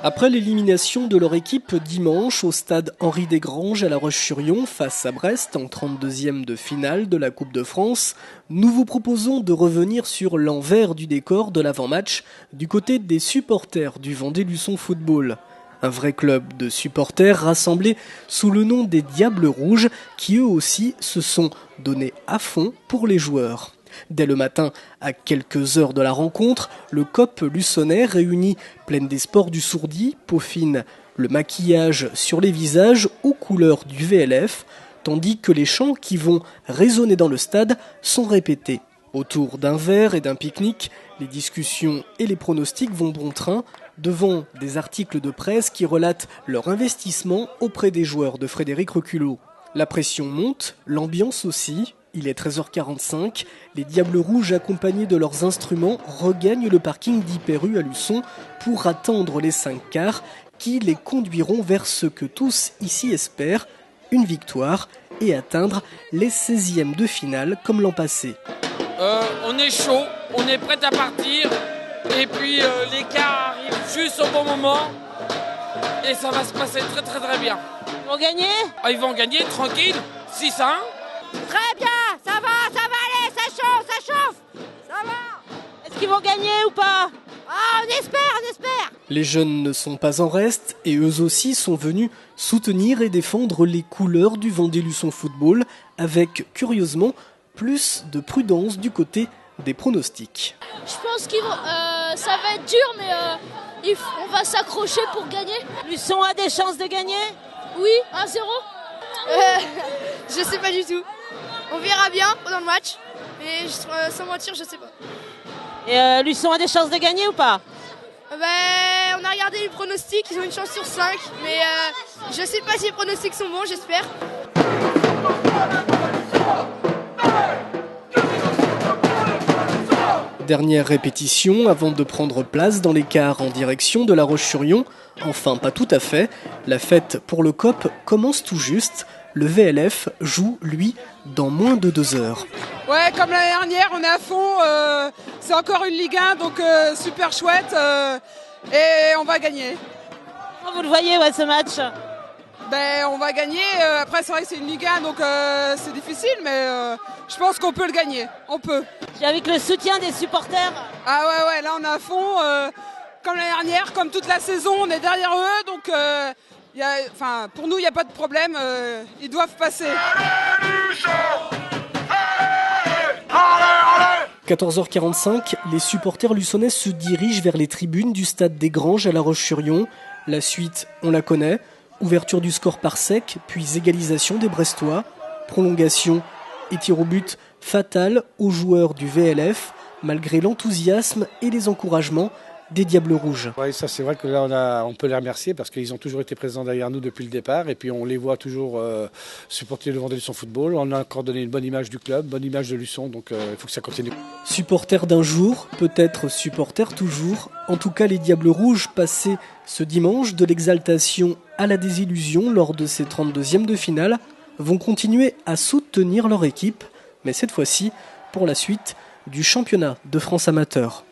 Après l'élimination de leur équipe dimanche au stade Henri Desgranges à La Roche-sur-Yon face à Brest en 32e de finale de la Coupe de France, nous vous proposons de revenir sur l'envers du décor de l'avant-match du côté des supporters du Vendée Luçon Football. Un vrai club de supporters rassemblés sous le nom des Diables Rouges qui eux aussi se sont donnés à fond pour les joueurs. Dès le matin, à quelques heures de la rencontre, le COP luçonnais réuni pleine des sports du Sourdis peaufine le maquillage sur les visages aux couleurs du VLF, tandis que les chants qui vont résonner dans le stade sont répétés. Autour d'un verre et d'un pique-nique, les discussions et les pronostics vont bon train devant des articles de presse qui relatent leur investissement auprès des joueurs de Frédéric Reculot. La pression monte, l'ambiance aussi. Il est 13h45, les Diables Rouges accompagnés de leurs instruments regagnent le parking d'Hyper-U à Luçon pour attendre les 5 quarts qui les conduiront vers ce que tous ici espèrent, une victoire et atteindre les 16e de finale comme l'an passé. On est chaud, on est prêt à partir et puis les quarts arrivent juste au bon moment et ça va se passer très bien. Ils vont gagner ? Ils vont gagner tranquille, 6-1. Très bien, ça va aller, ça chauffe, ça va. Est-ce qu'ils vont gagner ou pas ? Ah, on espère. Les jeunes ne sont pas en reste et eux aussi sont venus soutenir et défendre les couleurs du Vendée Luçon Football avec, curieusement, plus de prudence du côté des pronostics. Je pense que ça va être dur, mais on va s'accrocher pour gagner. Luçon a des chances de gagner ? Oui, 1-0 Je sais pas du tout. On verra bien pendant le match, mais sans mentir, je sais pas. Et Luçon a des chances de gagner ou pas ? On a regardé les pronostics, ils ont une chance sur 5, mais je sais pas si les pronostics sont bons, j'espère. Dernière répétition avant de prendre place dans les quarts en direction de La Roche-sur-Yon. Enfin, pas tout à fait. La fête pour le COP commence tout juste. Le VLF joue, lui, dans moins de 2 heures. Ouais, comme l'année dernière, on est à fond. C'est encore une Ligue 1, donc super chouette. Et on va gagner. Comment vous le voyez, ce match ? On va gagner. Après, c'est vrai que c'est une Ligue 1, donc c'est difficile, mais je pense qu'on peut le gagner. On peut. Avec le soutien des supporters. Ah ouais, là on est à fond. Comme l'année dernière, comme toute la saison, on est derrière eux, donc pour nous, il n'y a pas de problème. Ils doivent passer. 14h45, les supporters luçonnais se dirigent vers les tribunes du stade Desgranges à La Roche-sur-Yon. La suite, on la connaît. Ouverture du score par sec, puis égalisation des Brestois. Prolongation et tir au but fatal aux joueurs du VLF, malgré l'enthousiasme et les encouragements des Diables Rouges. Oui, ça c'est vrai que là on peut les remercier parce qu'ils ont toujours été présents derrière nous depuis le départ et puis on les voit toujours supporter le Vendée Luçon Football. On a encore donné une bonne image du club, bonne image de Luçon, donc il faut que ça continue. Supporters d'un jour, peut-être supporters toujours. En tout cas, les Diables Rouges passaient ce dimanche de l'exaltation à la désillusion lors de ces 32e de finale vont continuer à soutenir leur équipe, mais cette fois-ci pour la suite du championnat de France amateur.